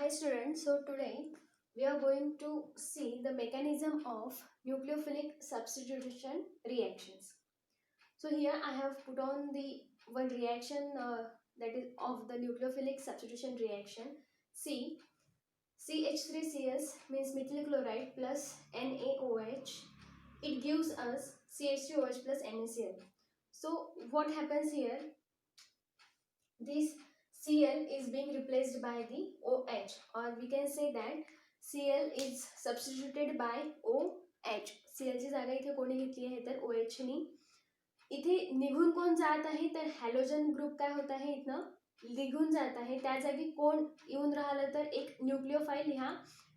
Hi students, so today we are going to see the mechanism of nucleophilic substitution reactions. So here I have put on the one reaction that is of the nucleophilic substitution reaction. C CH3CS means methyl chloride plus NaOH. It gives us CH3OH plus NaCl. So what happens here? This Cl is being replaced by the OH, or we can say that Cl is substituted by OH. Cl ची जागा इथे कोणी घेतली आहे तर OH नी. इथे निघून कोण जात आहे तर हॅलोजन ग्रुप काय होत आहे इथनं निघून जात आहे. त्या जागी कोण येऊन राहिलं तर एक न्यूक्लिओफाइल ह्या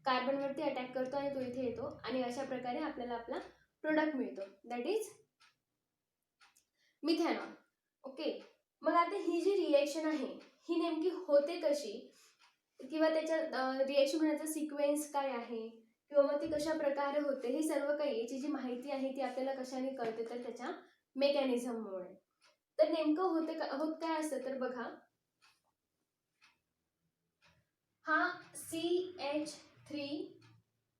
कार्बनवरती अटॅक करतो आणि तो इथे येतो आणि अशा प्रकारे आपल्याला आपला प्रोडक्ट मिळतो, दॅट इज मिथेनॉल. ओके, मग आता ही जी रिएक्शन आहे ही नेमकी होते कशी, किंवा त्याच्या रिएक्शन होण्याचा सिक्वेन्स काय आहे, किंवा मग ती कशा प्रकारे होते, ही सर्व काही याची जी माहिती आहे ती आपल्याला कशाने कळते तर त्याच्या मेकॅनिझममुळे. तर नेमकं होत काय असतं तर बघा, हा CH3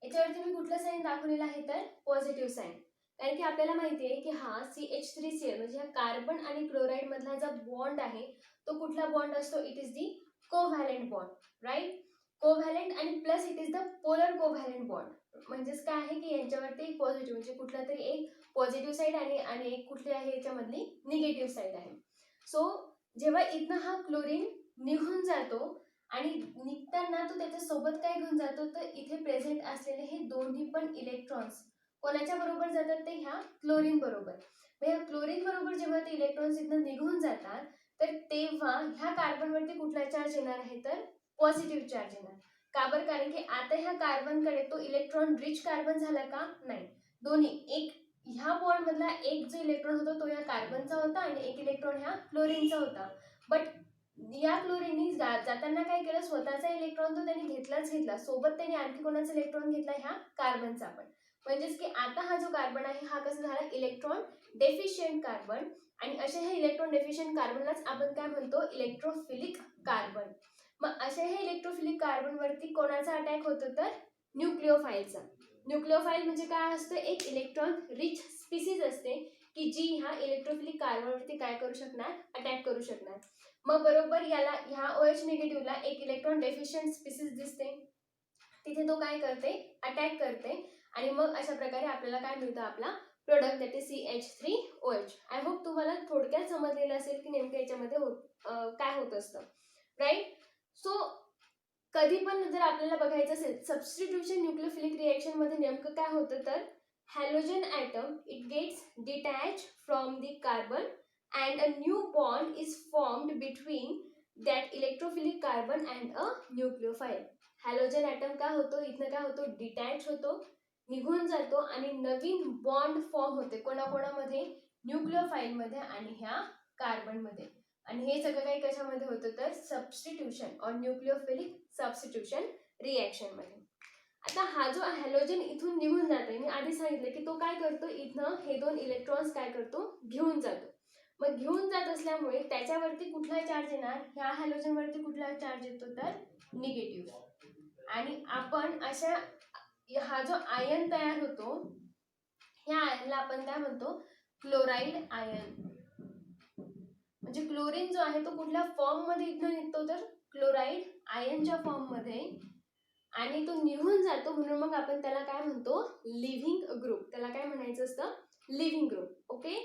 याच्यावरती मी कुठला साईन दाखवलेला आहे तर पॉझिटिव्ह साईन. कारण की आपल्याला माहिती आहे की हा CH3Cl म्हणजे हा कार्बन आणि क्लोराईड मधला जो बॉन्ड आहे तो कुठला बॉन्ड असतो, it is the covalent bond, right. Covalent आणि plus it is the polar covalent bond. म्हणजेच काय आहे की यांच्यावरती एक पॉझिटिव्ह म्हणजे कुठला तरी एक पॉझिटिव्ह साईड आणि एक कुठली आहे याच्यामधली निगेटिव्ह साईड आहे. सो जेव्हा इथनं हा क्लोरीन निघून जातो आणि निघताना तो त्याच्या सोबत काय घेऊन जातो तर इथे प्रेझेंट असलेले हे दोन्ही पण इलेक्ट्रॉन्स कोणाच्या बरोबर जातात ते ह्या क्लोरीन बरोबर. ह्या क्लोरीन बरोबर जेव्हा ते इलेक्ट्रॉन्स इथनं निघून जातात तर तेव्हा ह्या कार्बनवरती कुठला चार्ज येणार आहे तर पॉझिटिव्ह चार्ज येणार. का बरं, कारण की आता ह्या कार्बनकडे तो इलेक्ट्रॉन रिच कार्बन झाला का नाही, दोन्ही एक ह्या बॉन्ड मधला एक जो इलेक्ट्रॉन होता तो ह्या कार्बनचा होता आणि एक इलेक्ट्रॉन ह्या क्लोरीनचा होता. बट या क्लोरीनने जाताना काय केलं, स्वतःचा इलेक्ट्रॉन तो त्यांनी घेतला, सोबत त्यांनी आणखी कोणाचा इलेक्ट्रॉन घेतला ह्या कार्बनचा पण. म्हणजेच की आता हा जो कार्बन आहे हा कसा झाला इलेक्ट्रॉन डेफिशियंट कार्बन. आणि अशा ह्या इलेक्ट्रॉन डेफिशियंट कार्बनलाच आपण काय म्हणतो इलेक्ट्रोफिलिक कार्बन. मग अशा ह्या इलेक्ट्रोफिलिक कार्बन वरती कोणाचा अटॅक होतो तर न्यूक्लिओफाइलचा. न्यूक्लिओफाइल म्हणजे काय असतं, एक इलेक्ट्रॉन रिच स्पीसीज असते की जी ह्या इलेक्ट्रोफिलिक कार्बनवरती काय करू शकणार, अटॅक करू शकणार. मग बरोबर याला ह्या OH निगेटिव्हला एक इलेक्ट्रॉन डेफिशियंट स्पीसीज दिसते, तिथे तो काय करते अटॅक करते आणि मग अशा प्रकारे आपल्याला काय मिळतं आपला product that is CH3OH. I hope तुम्हाला थोडक्यात समजलेलं असेल की नेमकं याच्यामध्ये काय होत असतं, राईट. सो कधी पण जर आपल्याला बघायचं असेल सबस्टिट्यूशन न्यूक्लियोफिलिक रिएक्शन मध्ये नेमकं काय होतं तर halogen atom it gets detach from the carbon and a new bond is formed between that electrophilic carbon and a nucleophile. Halogen atom काय होतो इथनं काय होतो डिटॅच होतो, निघून जातो आणि नवीन बॉन्ड फॉर्म होते कोणाकोणामध्ये, न्यूक्लिओफाइल मध्ये आणि ह्या कार्बन मध्ये. आणि हे सगळं काही कशामध्ये होतं तर सबस्टिट्यूशन और न्यूक्लियोफिलिक सबस्टिट्यूशन रिएक्शन मध्ये. आता हा जो हॅलोजन इथून निघून जातोय, मी आधी सांगितलं की तो काय करतो इथनं हे दोन इलेक्ट्रॉन्स काय करतो घेऊन जातो. मग घेऊन जात असल्यामुळे त्याच्यावरती कुठला चार्ज येणार, ह्या हॅलोजन वरती कुठला चार्ज येतो तर निगेटिव्ह. आणि आपण अशा हा जो आयन तयार होतो ह्या आयनला आपण काय म्हणतो क्लोराईड आयन. म्हणजे क्लोरीन जो आहे तो कुठल्या फॉर्म मध्ये इथनं निघतो तर क्लोराईड आयनच्या फॉर्म मध्ये आणि तो निघून जातो, म्हणून मग आपण त्याला काय म्हणतो लिव्हिंग ग्रुप. त्याला काय म्हणायचं असतं लिव्हिंग ग्रुप. ओके,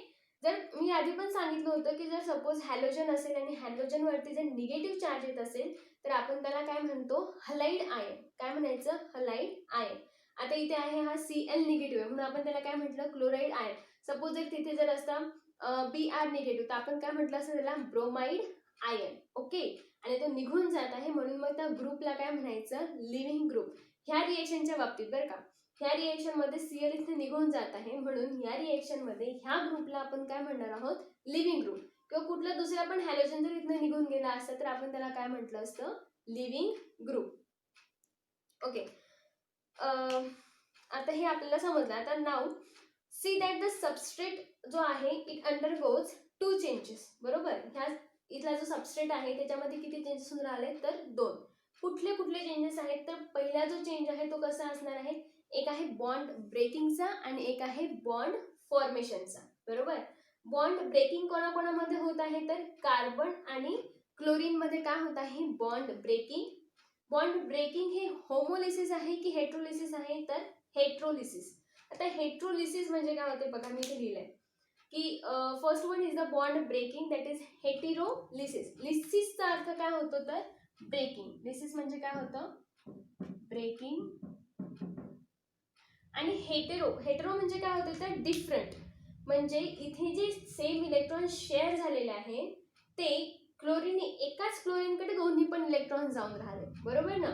जर मी आधी पण सांगितलं होतं की जर सपोज हॅलोजन असेल आणि हॅलोजन वरती जर निगेटिव्ह चार्ज येत असेल तर आपण त्याला काय म्हणतो हलाइड आयन. काय म्हणायचं हलाइड आयन. आता इथे आहे हा Cl निगेटिव्ह म्हणून आपण त्याला काय म्हटलं क्लोराईड आयन. सपोज जर तिथे जर असता Br निगेटिव्ह तर आपण काय म्हटलं असं त्याला ब्रोमाइड आयन. ओके, आणि तो निघून जात आहे म्हणून मग त्या ग्रुपला काय म्हणायचं लिव्हिंग ग्रुप. ह्या रिएक्शनच्या बाबतीत बरं का, ह्या रिएक्शन मध्ये Cl इथे निघून जात आहे म्हणून या रिएक्शन मध्ये ह्या ग्रुपला आपण काय म्हणणार आहोत लिव्हिंग ग्रुप. किंवा कुठला दुसरा पण हॅलोजन जर इथे निघून गेला असता तर आपण त्याला काय म्हटलं असतं लिव्हिंग ग्रुप. ओके, आता हे आपल्याला समजलं. आता now see that the substrate जो आहे इट अंडरगोज 2 चेंजेस. बरोबर, ह्या इथला जो सबस्ट्रेट आहे त्याच्यामध्ये किती चेंजेस होऊन राहिले तर 2. कुठले कुठले चेंजेस आहेत, तर पहिला जो चेंज आहे तो कसा असणार आहे, एक आहे बॉन्ड ब्रेकिंगचा आणि एक आहे बॉन्ड फॉर्मेशनचा. बरोबर. बॉन्ड ब्रेकिंग कोणाकोणामध्ये होत आहे, तर कार्बन आणि क्लोरीन मध्ये काय होत आहे, बॉन्ड ब्रेकिंग. बॉन्ड ब्रेकिंग हे होमोलिसिस आहे की हेट्रोलिसिस आहे, तर हेट्रोलिसिस. आता हेट्रोलिसिस म्हणजे काय होते बघा, मी इथे लिहिलंय की first one is the bond breaking, that is heterolysis. लिसिसचा अर्थ काय होतो, तर ब्रेकिंग. लिसिस म्हणजे काय होतं, ब्रेकिंग. आणि हेटेरो, हेटेरो म्हणजे काय होतं, तर डिफरंट. म्हणजे इथे जे सेम इलेक्ट्रॉन शेअर झालेले आहे ते क्लोरीन, एकाच क्लोरीनकडे दोन्ही पण इलेक्ट्रॉन जाऊन राहिले. बरोबर ना.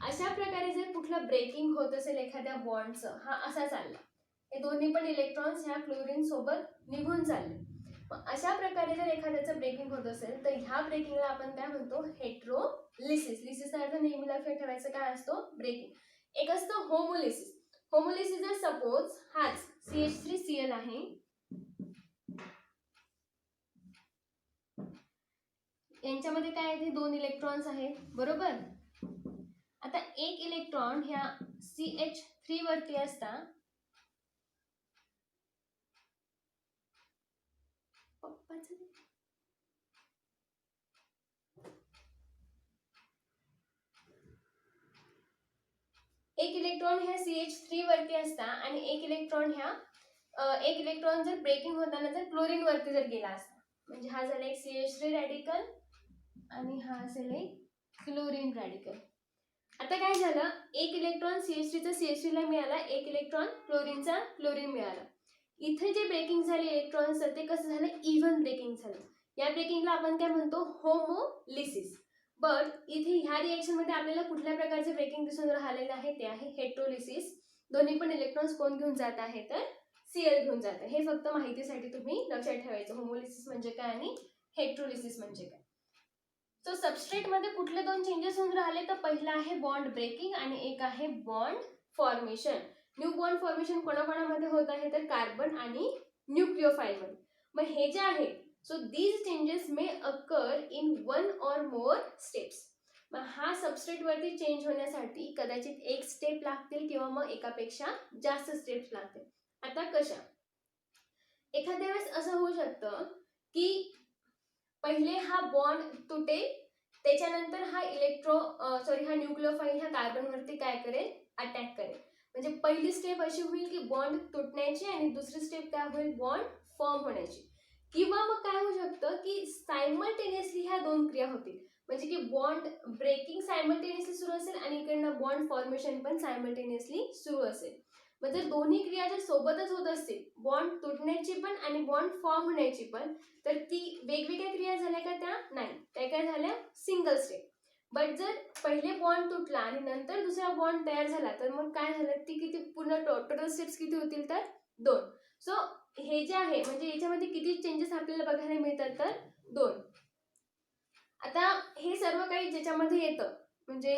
अशा प्रकारे जर कुठलं ब्रेकिंग होत असेल एखाद्या बॉन्डचं, हा असा चालला, हे दोन्ही पण इलेक्ट्रॉन्स ह्या क्लोरीन सोबत निघून चालले. अशा प्रकारे जर एखाद्याचं ब्रेकिंग होत असेल तर ह्या ब्रेकिंगला आपण काय म्हणतो, हेट्रोलिसिस. लिसिसचा अर्थ नेहमी लक्षात ठेवायचं काय असतो, ब्रेकिंग. एक असतं होमोलिसिस. होमोलिसिस जर सपोज हाच CH3Cl आहे, यांच्यामध्ये काय आहे, दोन इलेक्ट्रॉन्स आहेत. बरोबर. आता एक इलेक्ट्रॉन ह्या CH3 वरती असता, एक इलेक्ट्रॉन ह्या CH3 वरती असता आणि एक इलेक्ट्रॉन जर ब्रेकिंग होताना जर क्लोरीन वरती जर गेला असता, म्हणजे हा झाला एक CH3 रॅडिकल आणि हा असेल एक क्लोरीन रॅडिकल. आता काय झालं, एक इलेक्ट्रॉन CH3चा CH3 ला मिळाला, एक इलेक्ट्रॉन क्लोरीनचा क्लोरीन मिळाला. इथे जे ब्रेकिंग झाले इलेक्ट्रॉनचं ते कसं झालं, इव्हन ब्रेकिंग झालं. या ब्रेकिंगला आपण काय म्हणतो, होमोलिसिस. बट इथे ह्या रिएक्शन मध्ये आपल्याला कुठल्या प्रकारचे ब्रेकिंग दिसून राहिलेलं आहे, ते आहे हेट्रोलिसिस. दोन्ही पण इलेक्ट्रॉन्स कोण घेऊन जात आहे, तर Cl घेऊन जात आहे. हे फक्त माहितीसाठी तुम्ही लक्षात ठेवायचं, होमोलिसिस म्हणजे काय आणि हेट्रोलिसिस म्हणजे काय. सो सबस्ट्रेट मध्ये कुठले दोन चेंजेस होऊन राहिले, तर पहिला आहे बॉन्ड ब्रेकिंग आणि एक आहे bond formation. New bond formation कोणाकोणामध्ये होत आहे, तर कार्बन आणि न्यूक्लिओफाइल मध्ये. मग हे जे आहे, so these changes may occur in one और मोर स्टेप्स. मग हा सबस्ट्रेट वरती चेंज होण्यासाठी कदाचित एक स्टेप लागतील किंवा मग एकापेक्षा जास्त स्टेप्स लागतील. आता कशा, एखाद्या वेळेस असं होऊ शकतं की पहिले हा बॉन्ड तुटेल, त्याच्यानंतर हा हा न्यूक्लिओफाइल ह्या कार्बन वरती काय करेल, अटॅक करेल. म्हणजे पहिली स्टेप अशी होईल की बॉन्ड तुटण्याची आणि दुसरी स्टेप काय होईल, बॉन्ड फॉर्म होण्याची. किंवा मग काय होऊ शकतं की सायमल्टेनियसली ह्या दोन क्रिया होतील. म्हणजे की बॉन्ड ब्रेकिंग सायमल्टेनियसली सुरू असेल आणि इकडनं बॉन्ड फॉर्मेशन पण सायमल्टेनियसली सुरू असेल. मग जर दोन्ही क्रिया जर सोबतच होत असतील, बॉन्ड तुटण्याची पण आणि बॉन्ड फॉर्म होण्याची पण, तर ती वेगवेगळ्या क्रिया झाल्या का, त्या नाही, त्या काय झाल्या, सिंगल स्टेप. बट जर पहिले बॉन्ड तुटला आणि नंतर दुसरा बॉन्ड तयार झाला, तर मग काय झालं, ती किती पूर्ण टोटल स्टेप्स किती होतील, तर 2. सो हे जे आहे, म्हणजे याच्यामध्ये किती चेंजेस आपल्याला बघायला मिळतात, तर 2. आता हे सर्व काही ज्याच्यामध्ये येतं, म्हणजे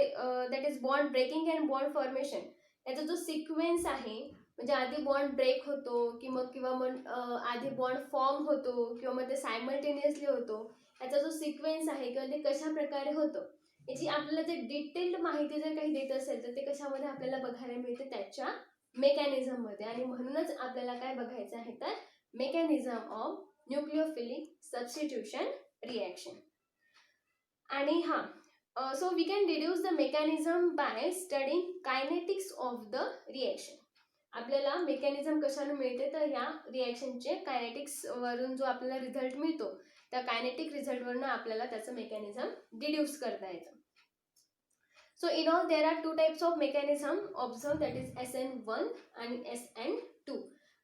that is bond breaking and bond formation, याचा जो सिक्वेन्स आहे, म्हणजे आधी बॉन्ड ब्रेक होतो किंवा मग आधी बॉन्ड फॉर्म होतो किंवा मग ते सायमल्टेनियसली होतो, याचा जो सिक्वेन्स आहे किंवा ते कशा प्रकारे होतं, याची आपल्याला जर डिटेल्ड माहिती जर काही देत असेल तर ते कशामध्ये आपल्याला बघायला मिळते, त्याच्या मेकॅनिझम मध्ये. आणि म्हणूनच आपल्याला काय बघायचं आहे, तर mechanism of nucleophilic substitution reaction. आणि so we can deduce the mechanism by studying kinetics of the reaction. आपल्याला मेकॅनिझम कशाने मिळते, तर ह्या रिएक्शनचे कायनेटिक्स वरून जो आपल्याला रिझल्ट मिळतो, त्या कायनेटिक रिझल्ट वरून आपल्याला त्याचं मेकॅनिझम डिड्यूस करता येतं. So in all there are 2 types of mechanism observe, that is SN1 आणि SN2.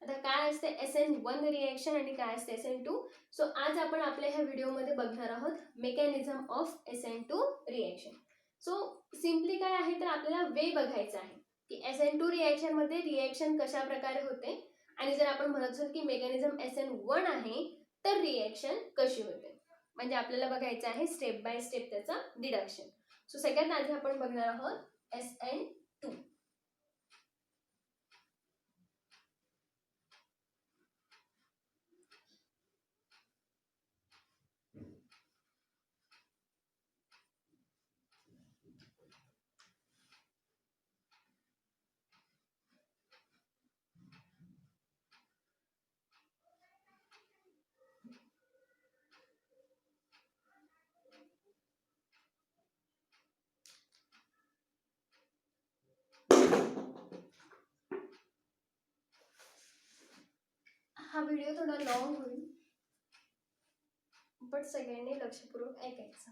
आता काय असते SN1 रिएक्शन आणि काय असते SN2. सो आज आपण आपल्या ह्या व्हिडिओमध्ये बघणार आहोत mechanism of SN2 reaction. So simply काय आहे, तर आपल्याला वे बघायचा आहे की SN2 रिएक्शन मध्ये रिएक्शन कशा प्रकारे होते, आणि जर आपण म्हणत असेल की मेकॅनिझम SN1 आहे तर रिएक्शन कशी होते. म्हणजे आपल्याला बघायचं आहे स्टेप बाय स्टेप त्याचं डिडक्शन. सो सगळ्यात आधी आपण बघणार आहोत SN2. हा व्हिडिओ थोडा लॉंग होईल, बट सगळ्यांनी लक्षपूर्वक ऐकायचं.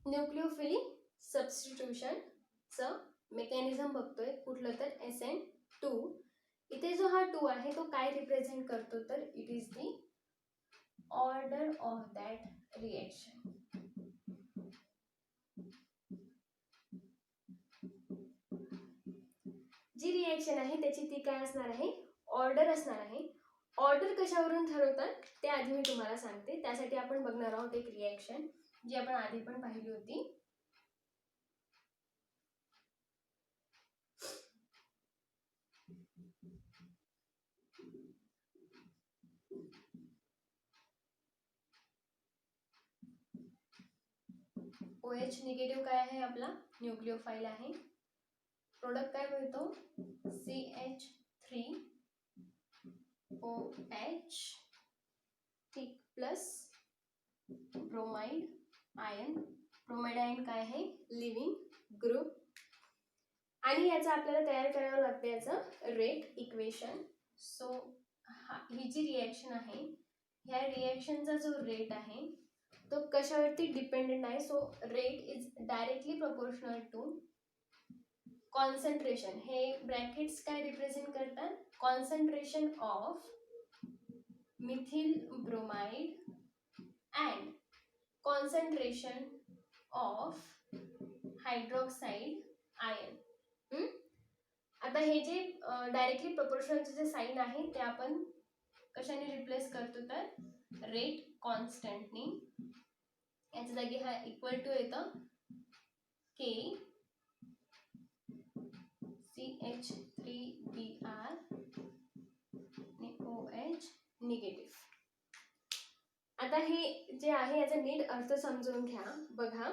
न्यूक्लिओफिलिक सबस्टिट्यूशनचं मेकॅनिझम बघतोय, कुठलं तर SN2. इथे जो हा 2 आहे तो काय रिप्रेझेंट करतो, तर it is the order of that reaction. जी रिएक्शन आहे त्याची ती काय असणार आहे, ऑर्डर असणार आहे. ऑर्डर कशावरून ठरवतात ते आधी मी तुम्हाला सांगते. त्यासाठी आपण बघणार आहोत एक रिएक्शन जी आपण आधी पण पाहिली होती. OH निगेटिव्ह काय आहे, आपला न्यूक्लिओफाइल आहे. प्रोडक्ट काय मिळतो, CH3OH ठीक plus bromide ion. Bromide ion काय आहे, लिव्हिंग ग्रुप. आणि याचा आपल्याला तयार करावं लागतं याचं रेट इक्वेशन. सो ही जी रिएक्शन आहे, ह्या रिएक्शनचा जो रेट आहे तो कशावरती डिपेंडेंट आहे. So rate is directly proportional to concentration. हे ब्रॅकेट्स काय रिप्रेझेंट करतात, concentration of methyl bromide and concentration of hydroxide ion. आता हे जे डायरेक्टली प्रोपोर्शनलचे जे साइन आहे ते आपण कशाने रिप्लेस करतो, तर रेट कॉन्स्टंटनी. याच्या जागी हा इक्वल टू येतं K CH3Br आणि OH निगेटिव्ह. आता हे जे आहे याचा नीट अर्थ समजून घ्या. बघा,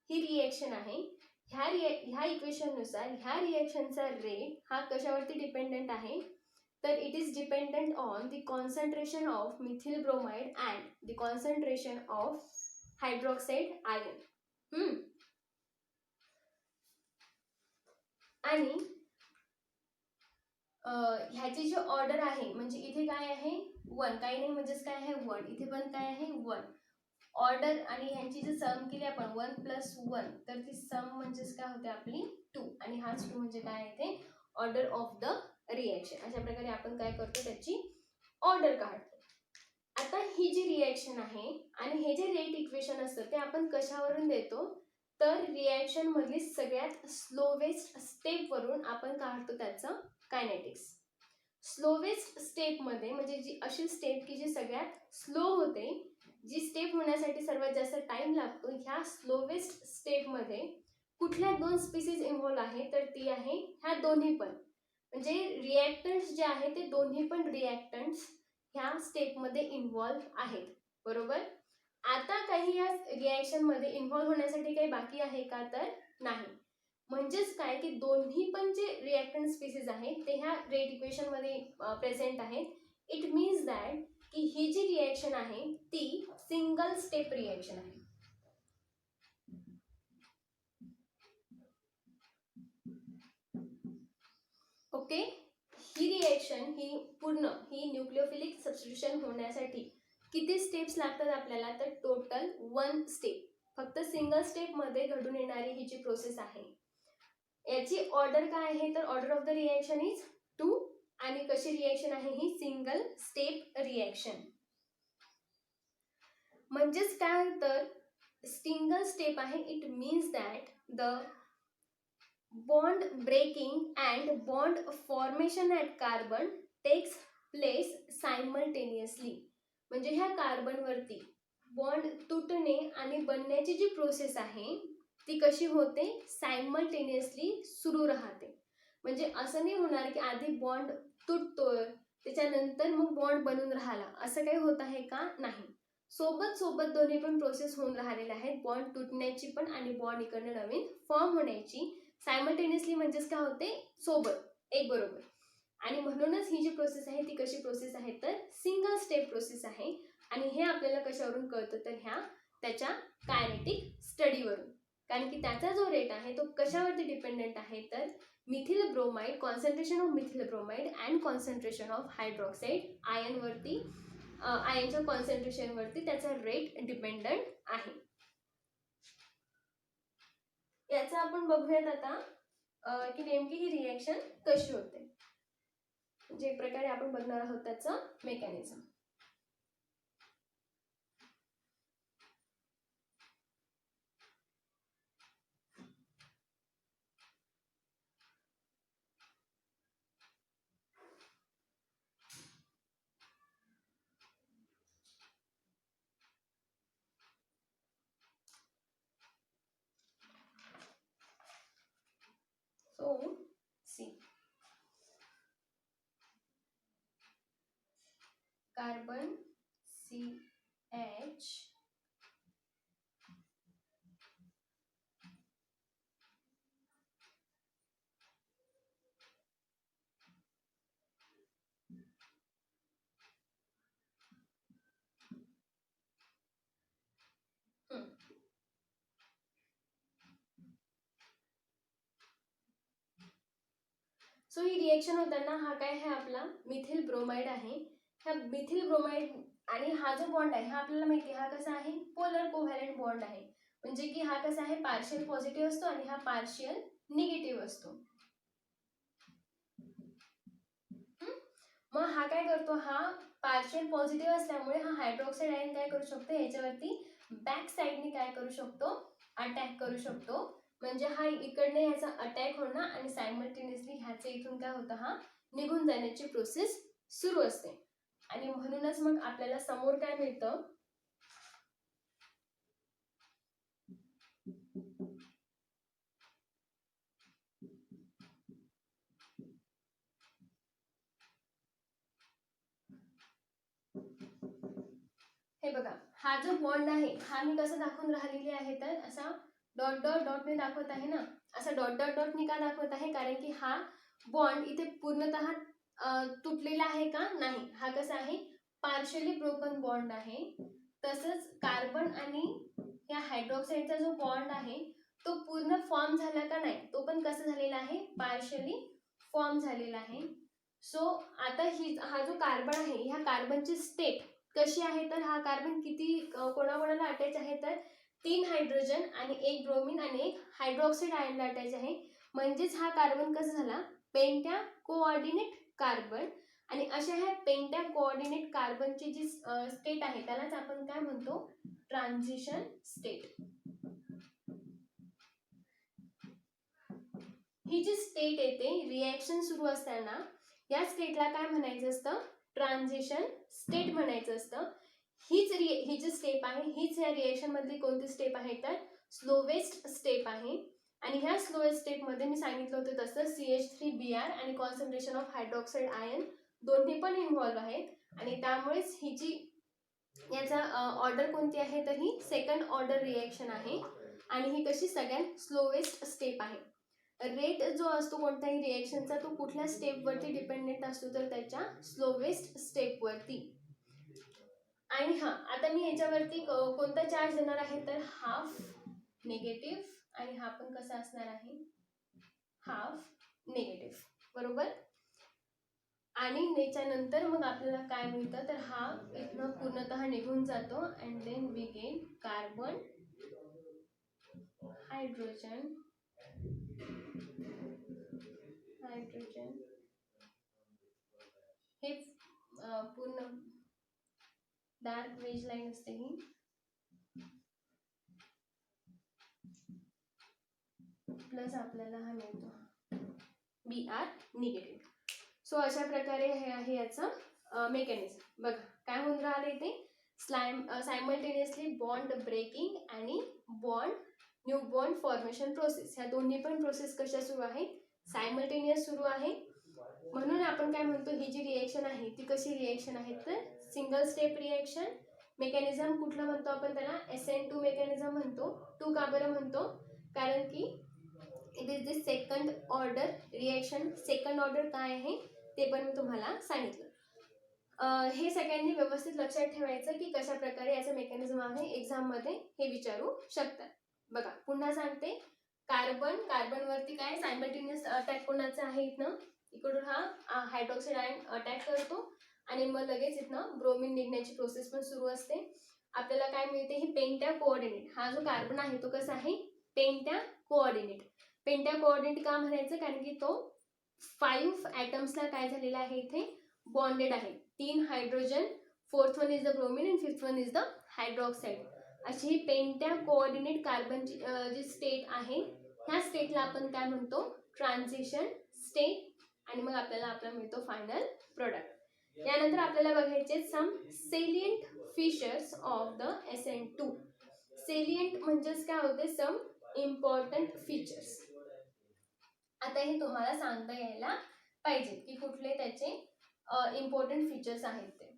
ही रिएक्शन आहे. ह्या इक्वेशन नुसार ह्या रिएक्शनचा रेट हा कशावरती डिपेंडेंट आहे, तर it is dependent on the concentration of methyl bromide and the concentration of hydroxide ion. आणि ह्याची जी ऑर्डर आहे, म्हणजे इथे काय आहे 1, काही नाही म्हणजेच काय आहे 1, इथे पण काय आहे 1 ऑर्डर. आणि ह्यांची जर सम केली आपण 1 + 1 तर ती सम म्हणजेच काय होते आपली 2. आणि हाच 2 म्हणजे काय आहे ते ऑर्डर ऑफ द रिएक्शन. अशा प्रकारे आपण काय करतो, त्याची ऑर्डर काढतो. आता ही जी रिएक्शन आहे आणि हे जे रेट इक्वेशन असतं ते आपण कशावरून देतो, तर रिएक्शन मधली सगळ्यात स्लोवेस्ट स्टेप वरून आपण काढतो त्याचं कायनेटिक्स. स्लोवेस्ट स्टेप मध्ये म्हणजे जी अशी स्टेप की जी सगळ्यात स्लो होते, जी स्टेप होण्यासाठी सर्वात जास्त टाइम लागतो, ह्या स्लोवेस्ट स्टेप मध्ये कुठल्या 2 स्पीसीज इन्व्हॉल्व आहे, तर ती आहे ह्या दोन्ही पण. म्हणजे रिएक्टंट्स जे आहे ते दोन्ही पण रिएक्टंट्स ह्या स्टेप मध्ये इन्व्हॉल्व आहेत. बरोबर. आता काही या रिएक्शन मध्ये इन्व्हॉल्व होण्यासाठी काही बाकी आहे का, तर नाही. म्हणजेच काय की दोन्ही पण जे रिएक्टंट स्पीसीज आहेत ते ह्या रेट इक्वेशन मध्ये प्रेझेंट आहेत. इट मीन्स दॅट की ही जी रिएक्शन आहे ती सिंगल स्टेप रिएक्शन आहे. ओके. ही रिएक्शन ही पूर्ण ही न्यूक्लिओफिलिक सबस्टिट्यूशन होण्यासाठी किती स्टेप्स लागतात आपल्याला, तर टोटल 1 स्टेप. फक्त सिंगल स्टेप मध्ये घडून येणारी ही जी प्रोसेस आहे याची ऑर्डर काय आहे, तर order of the reaction is 2. आणि कशी रिएक्शन आहे ही सिंगल स्टेप रिएक्शन. म्हणजेच काय, तर सिंगल स्टेप आहे. It means that the bond breaking and bond formation at carbon takes place simultaneously. म्हणजे ह्या कार्बनवरती बॉन्ड तुटणे आणि बनण्याची जी प्रोसेस आहे ती कशी होते, सायमल्टेनियसली सुरू राहते. म्हणजे असं नाही होणार की आधी बॉन्ड तुटतोय त्याच्यानंतर मग बॉन्ड बनून राहिला, असं काही होत आहे का, नाही. सोबत सोबत दोन्ही पण प्रोसेस होऊन राहिलेल्या आहेत, बॉन्ड तुटण्याची पण आणि बॉन्ड इकडनं नवीन फॉर्म होण्याची. सायमल्टेनियसली म्हणजेच काय होते, सोबत एक बरोबर. आणि म्हणूनच ही जी प्रोसेस आहे ती कशी प्रोसेस आहे तर सिंगल स्टेप प्रोसेस आहे. आणि हे आपल्याला कशावरून कळतं तर त्याच्या कायनेटिक स्टडीवरून. कारण की त्याचा जो रेट आहे तो कशावरती डिपेंडेंट आहे तर methyl bromide, concentration of methyl bromide and concentration of hydroxide आयनवरती, आयनच्या कॉन्सन्ट्रेशनवरती त्याचा रेट डिपेंडंट आहे. याचा आपण बघूयात आता की नेमकी ही रिएक्शन कशी होते. जे प्रकारे आपण बघणार आहोत त्याचं mechanism. So see, carbon CH so ही रिएक्शन होताना हा काय आहे आपला मिथिल ब्रोमाइड आहे. ह्या मिथिल ब्रोमाइड आणि हा जो बॉन्ड आहे हा आपल्याला माहिती आहे हा कसा आहे पोलर कोव्हॅलेंट बॉन्ड आहे. म्हणजे की हा कसा आहे पार्शियल पॉझिटिव्ह असतो आणि हा पार्शियल निगेटिव्ह असतो. मग हा काय करतो, हा पार्शियल पॉझिटिव्ह असल्यामुळे हा हायड्रॉक्साईड आयन काय करू शकतो याच्यावरती बॅक साईडने काय करू शकतो अटॅक करू शकतो. म्हणजे हा इकडने ह्याचा अटॅक होणं आणि सायमल्टेनियसली ह्याचे इथून काय होतं हा निघून जाण्याची प्रोसेस सुरू असते. आणि म्हणूनच मग आपल्याला समोर काय मिळतं हे बघा, हा जो बॉन्ड आहे हा मी कसं दाखवून राहिलेली आहे तर असा डॉट डॉट डॉटने दाखवत आहे ना. असा डॉट डॉट डॉटने का दाखवत आहे कारण की हा बॉन्ड इथे पूर्णतः तुटलेला आहे का नाही, हा कसा आहे पार्शियली ब्रोकन बॉन्ड आहे. तसंच कार्बन आणि या हायड्रॉक्साईडचा जो बॉन्ड आहे तो पूर्ण फॉर्म झाला का नाही, तो पण कसं झालेला आहे पार्शियली फॉर्म झालेला आहे. सो आता हा जो कार्बन आहे ह्या कार्बनची स्टेट कशी आहे तर हा कार्बन किती कोणाकोणाला अटॅच आहे तर 3 हायड्रोजन आणि 1 ब्रोमीन आणि 1 हायड्रॉक्साईड आयनला अटॅच आहे. म्हणजेच हा कार्बन कसा झाला पेंटा कोऑर्डिनेट कार्बन. आणि अशा ह्या पेंटा कोऑर्डिनेट कार्बनची जी स्टेट आहे त्यालाच आपण काय म्हणतो ट्रान्झिशन स्टेट. ही जी स्टेट येते रिएक्शन सुरू असताना या स्टेटला काय म्हणायचं असतं ट्रान्झिशन स्टेट म्हणायचं असतं. ही जी स्टेप आहे हीच या रिएक्शन मधली कोणती स्टेप आहे तर स्लोवेस्ट स्टेप आहे. आणि ह्या स्लोवेस्ट स्टेप मध्ये मी सांगितलं होतं तसं CH3Br आणि कॉन्सन्ट्रेशन ऑफ हायड्रॉक्साईड आयन दोन्ही पण इन्व्हॉल्व आहेत. आणि त्यामुळेच ही जी याचा ऑर्डर कोणती आहे तर ही सेकंड ऑर्डर रिएक्शन आहे. आणि ही कशी सगळ्यात स्लोवेस्ट स्टेप आहे. रेट जो असतो कोणत्याही रिएक्शनचा तो कुठल्या स्टेपवरती डिपेंडेंट असतो तर त्याच्या स्लोवेस्ट स्टेपवरती. आणि हा आता मी याच्यावरती कोणता चार्ज देणार आहे तर हाफ निगेटिव्ह आणि हा पण कसा असणार आहे हाफ निगेटिव्ह बरोबर. आणि त्याच्यानंतर मग आपल्याला काय मिळतं तर हा इथनं पूर्णतः निघून जातो and then we gain carbon hydrogen हे पूर्ण डार्क वेज लाईन असते ही. प्लस आपल्याला हा मिळतो Br निगेटिव्ह. सो अशा प्रकारे हे आहे याचं मेकॅनिझम. बघा काय होऊन राहिलं इथे सायमल्टेनियसली बॉन्ड ब्रेकिंग आणि न्यू बॉन्ड फॉर्मेशन प्रोसेस ह्या दोन्ही पण प्रोसेस कशा सुरू आहे सायमल्टेनियस सुरू आहे. म्हणून आपण काय म्हणतो ही जी रिएक्शन आहे ती कशी रिएक्शन आहे तर सिंगल स्टेप रिएक्शन. मेकॅनिझम कुठलं म्हणतो आपण त्याला SN2 मेकॅनिझम म्हणतो. 2 का बरं म्हणतो कारण की it is the second order reaction. Second order काय आहे ते पण मी तुम्हाला सांगितलं. हे सगळ्यांनी व्यवस्थित लक्षात ठेवायचं की कशा प्रकारे याचं मेकॅनिझम आहे, एक्झाममध्ये हे विचारू शकतात. बघा पुन्हा सांगते, कार्बनवरती काय सायमल्टेनियस अटॅक कोणाचा आहे, इकडून हा हायड्रॉक्साईड आयन अटॅक करतो आणि मग लगेच इथनं ब्रोमीन निघण्याची प्रोसेस पण सुरू असते. आपल्याला काय मिळते, ही पेंटा कोऑर्डिनेट. हा जो कार्बन आहे तो कसा आहे, पेंटा कोऑर्डिनेट. पेंटा कोऑर्डिनेट का म्हणायचं, कारण की तो 5 ॲटम्सला काय झालेला आहे, इथे बॉन्डेड आहे. 3 hydrogen, 4th one is the bromine and 5th one is the hydroxide. अशी ही पेंटा कोऑर्डिनेट कार्बनची जी स्टेट आहे, ह्या स्टेटला आपण काय म्हणतो, ट्रान्झिशन स्टेट. आणि मग आपल्याला मिळतो फायनल प्रोडक्ट. यानंतर आपल्याला बघायचे some salient features of the SN2. Salient म्हणजेच काय होते, सम इम्पॉर्टंट फीचर्स. आता हे तुम्हाला सांगता यायला पाहिजे की कुठले त्याचे इम्पॉर्टंट फीचर्स आहेत ते.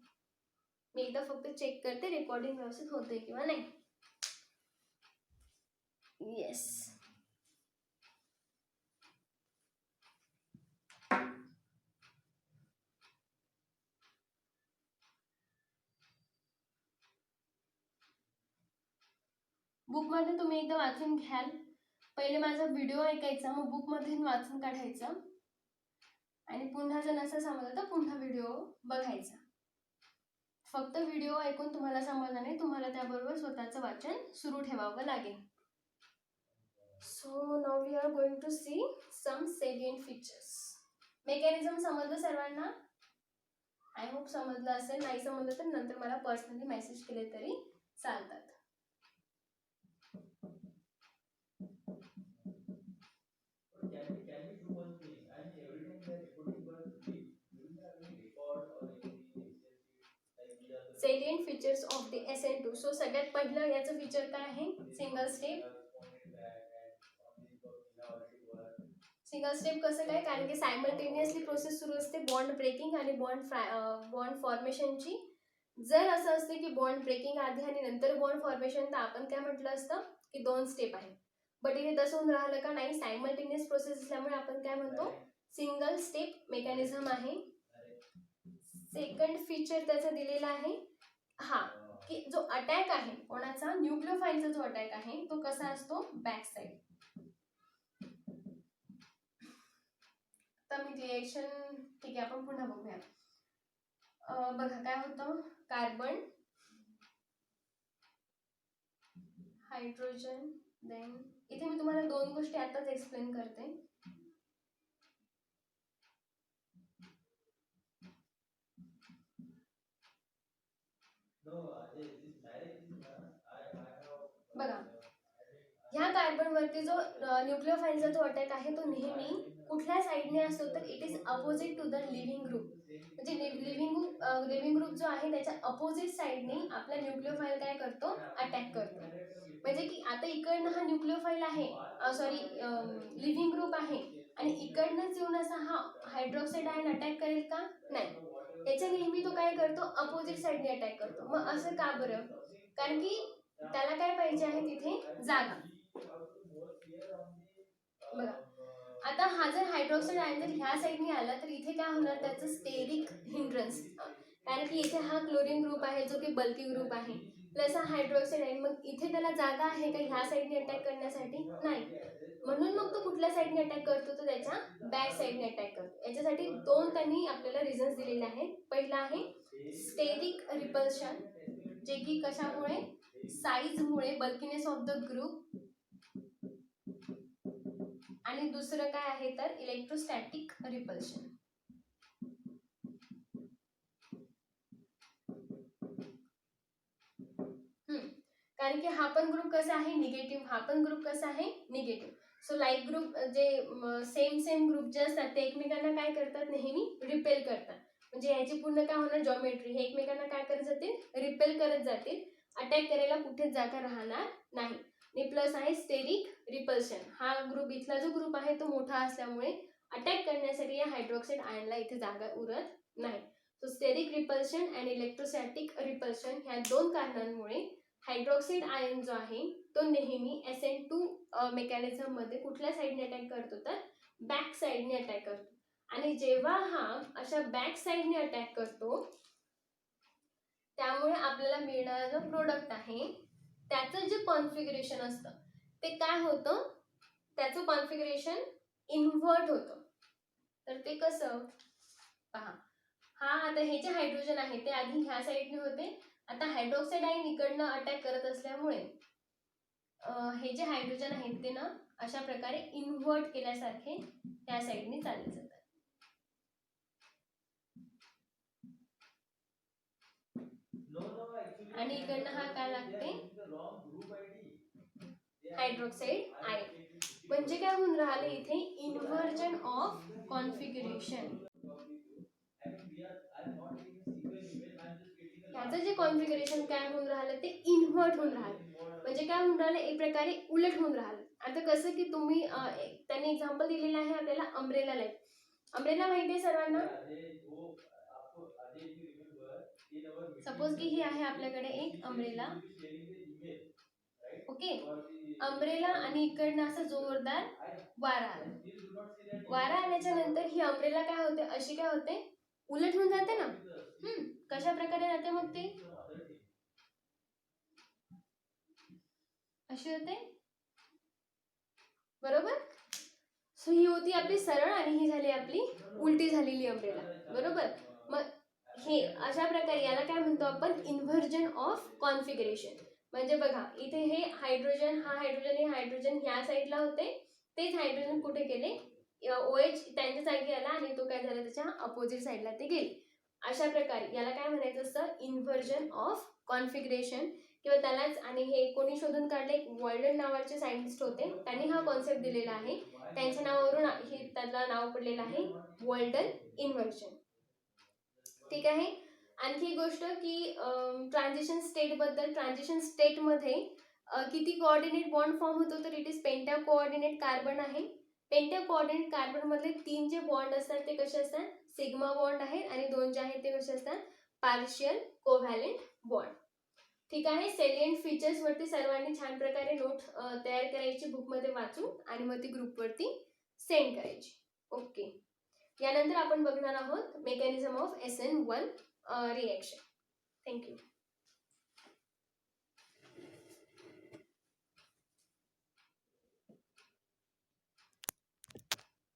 मी एकदा फक्त चेक करते रेकॉर्डिंग व्यवस्थित होते किंवा नाही. येस, बुकमध्ये तुम्ही एकदा वाचून घ्याल. पहिले माझा व्हिडिओ ऐकायचा, मग बुकमध्ये वाचून काढायचं आणि पुन्हा जर नसं समजलं तर पुन्हा व्हिडिओ बघायचा. फक्त व्हिडिओ ऐकून तुम्हाला समजलं नाही, तुम्हाला त्याबरोबर स्वतःचं वाचन सुरू ठेवावं लागेल. So now we are going to see some salient features. Mechanism समजलं सर्वांना? आय होप समजलं असेल. नाही समजलं तर नंतर मला पर्सनली मेसेज केले तरी चालतात. Salient features of the SN2. So सगळ्यात पहिलं याचं फीचर काय आहे, सिंगल स्टेप. सिंगल स्टेप कसं काय, कारण की सायमल्टेनियसली प्रोसेस सुरू असते बॉन्ड ब्रेकिंग आणि बॉन्ड फॉर्मेशनची. जर असं असते की बॉन्ड ब्रेकिंग आधी आणि नंतर बॉन्ड फॉर्मेशन, तर आपण काय म्हटलं असतं की 2 स्टेप आहे. बट इथे तसं होऊन राहिलं का, नाही, सायमल्टेनियस प्रोसेस असल्यामुळे आपण काय म्हणतो, सिंगल स्टेप मेकॅनिझम आहे. सेकंड फीचर त्याचं दिलेला आहे हा, की जो अटॅक आहे कोणाचा, न्यूक्लियोफाईलचा जो अटॅक आहे तो कसा असतो, बॅक साइड. तर मी रिएक्शन ठीक आहे, आपण पुन्हा बघूया. बघा काय होतं, कार्बन, हायड्रोजन, देन इथे मी तुम्हाला 2 गोष्टी आताच एक्सप्लेन करते. बघा ह्या कार्बनवरती जो न्यूक्लियोफाईलचा जो अटॅक आहे तो नेहमी कुठल्या साईडने असतो, तर it is opposite to the leaving group. म्हणजे लिव्हिंग ग्रुप जो आहे त्याच्या अपोजिट साईडने आपला न्यूक्लियोफाईल काय करतो, अटॅक करतो. म्हणजे की आता इकडनं हा न्यूक्लियोफाईल आहे, लिव्हिंग ग्रुप आहे, आणि इकडनंच येऊन असा हा हायड्रॉक्साईड आयन अटॅक करेल का, नाही. याच्या नेहमी तो काय करतो, अपोजिट साईडने अटॅक करतो. मग असं का बरं, कारण की त्याला काय पाहिजे आहे, तिथे जागा. बघा आता हा जर हायड्रॉक्साईड आयन जर ह्या साईडने आला तर इथे काय होणार, त्याचं स्टेरिक हिंड्रन्स. कारण की इथे हा क्लोरीन ग्रुप आहे जो की बल्की ग्रुप आहे, प्लस हा हायड्रॉक्साईड आयन. मग इथे त्याला जागा आहे का ह्या साईडने अटॅक करण्यासाठी, नाही. म्हणून मग तो कुठल्या साईडने अटॅक करतो, तर त्याच्या बॅक साईडने अटॅक करतो. याच्यासाठी 2 त्यांनी आपल्याला रिझन्स दिलेले आहेत. पहिला आहे स्टेरिक रिपल्शन, जे की कशामुळे, साईजमुळे, बल्कीनेस ऑफ द ग्रुप. आणि दुसरं काय आहे तर इलेक्ट्रोस्टॅटिक रिपल्शन. कारण की हा पण ग्रुप कसा आहे, निगेटिव्ह. हा पण ग्रुप कसा आहे, निगेटिव्ह. सो लाईक ग्रुप जे सेम ग्रुप जे असतात ते एकमेकांना काय करतात, नेहमी रिपेल करतात. म्हणजे याची पूर्ण काय होणार, जॉमेट्री, हे एकमेकांना काय करत जातील, रिपेल करत जातील. अटॅक करायला कुठेच जागा राहणार नाही. आणि प्लस आहे स्टेरिक रिपल्शन. हा ग्रुप, इथला जो ग्रुप आहे तो मोठा असल्यामुळे अटॅक करण्यासाठी या हायड्रॉक्साईड आयनला इथे जागा उरत नाही. सो स्टेरिक रिपल्शन आणि इलेक्ट्रोस्टॅटिक रिपल्शन ह्या 2 कारणांमुळे हायड्रॉक्साईड आयन जो आहे तो नेहमी SN2 मेकॅनिझम मध्ये कुठल्या साईडने अटॅक करतो, तर बॅक साईडने अटॅक करतो. आणि जेव्हा हा अशा बॅक साईडने अटॅक करतो त्यामुळे आपल्याला मिळणारा जो प्रोडक्ट आहे त्याचं जे कॉन्फिगरेशन असतं ते काय होतं, त्याचं कॉन्फिगरेशन इन्व्हर्ट होतं. तर ते कसं पहा, हा आता हे जे हायड्रोजन आहे ते आधी ह्या साईडने होते, आता हायड्रोक्साईड आयन इकडनं अटॅक करत असल्यामुळे हे जे हायड्रोजन आहेत ते ना अशा प्रकारे इन्व्हर्ट केल्यासारखे त्या साईडने चालले जातात. आणि इकडनं हा काय लागते, हायड्रोक्साईड आयन. म्हणजे काय होऊन राहिले इथे, इन्व्हर्जन ऑफ कॉन्फिगरेशन. ह्याचं जे कॉन्फिगरेशन काय होऊन राहिलं ते इन्व्हर्ट होऊन राहिलं, म्हणजे काय होऊन राहिलं एक प्रकारे उलट होऊन राहिलं. आता कसं की तुम्ही त्यांनी एक्झाम्पल दिलेलं आहे आपल्याला अम्ब्रेला लाईफ. अम्ब्रेला माहिती आहे सर्वांना. सपोज की ही आहे आपल्याकडे एक अम्ब्रेला, ओके. अम्ब्रेला आणि इकडनं असं जोरदार वारा आला. वारा आल्याच्या नंतर ही अम्ब्रेला काय होते, अशी काय होते, उलट होऊन जाते ना. कशा प्रकारे जाते मग ते, अशी होते, बरोबर. सो ही होती आपली सरळ आणि ही झाली आपली उलटी झालेली अम्ब्रेला, बरोबर. मग हे अशा प्रकारे याला काय म्हणतो आपण, इन्व्हर्जन ऑफ कॉन्फिगरेशन. म्हणजे बघा इथे हे हायड्रोजन, हा हायड्रोजन, हे हायड्रोजन ह्या साईडला होते, तेच हायड्रोजन कुठे गेले, OH त्यांच्या जागी आला आणि तो काय झाला, त्याच्या अपोजिट साईडला ते गेले. अशा प्रकारे याला काय म्हणायचं असतं, इन्व्हर्जन ऑफ कॉन्फिगरेशन. किंवा त्यालाच, आणि हे कोणी शोधून काढले, वॉल्डन नावाचे सायंटिस्ट होते, त्यांनी हा कॉन्सेप्ट दिलेला आहे. त्यांच्या नावावरून हे त्याला नाव पडलेलं आहे वॉल्डन इन्व्हर्जन. ठीक आहे. आणखी एक गोष्ट की ट्रान्झिशन स्टेट बद्दल, ट्रान्झिशन स्टेट मध्ये किती कोऑर्डिनेट बॉन्ड फॉर्म होतो, तर इट इज पेंटा कोऑर्डिनेट कार्बन आहे. पेंटा कोऑर्डिनेट कार्बन मधले 3 जे बॉन्ड असतात ते कसे असतात, सिग्मा बॉन्ड आहेत, आणि 2 जे आहेत ते कसे असतात, पार्शियल कोव्हॅलेंट बॉन्ड. ठीक आहे. सेलियंट फीचर्स वरती सर्वांनी छान प्रकारे नोट तयार करायची बुकमध्ये वाचून, आणि मग ती ग्रुपवरती सेंड करायची. ओके. यानंतर आपण बघणार आहोत mechanism of SN1 reaction. Thank you.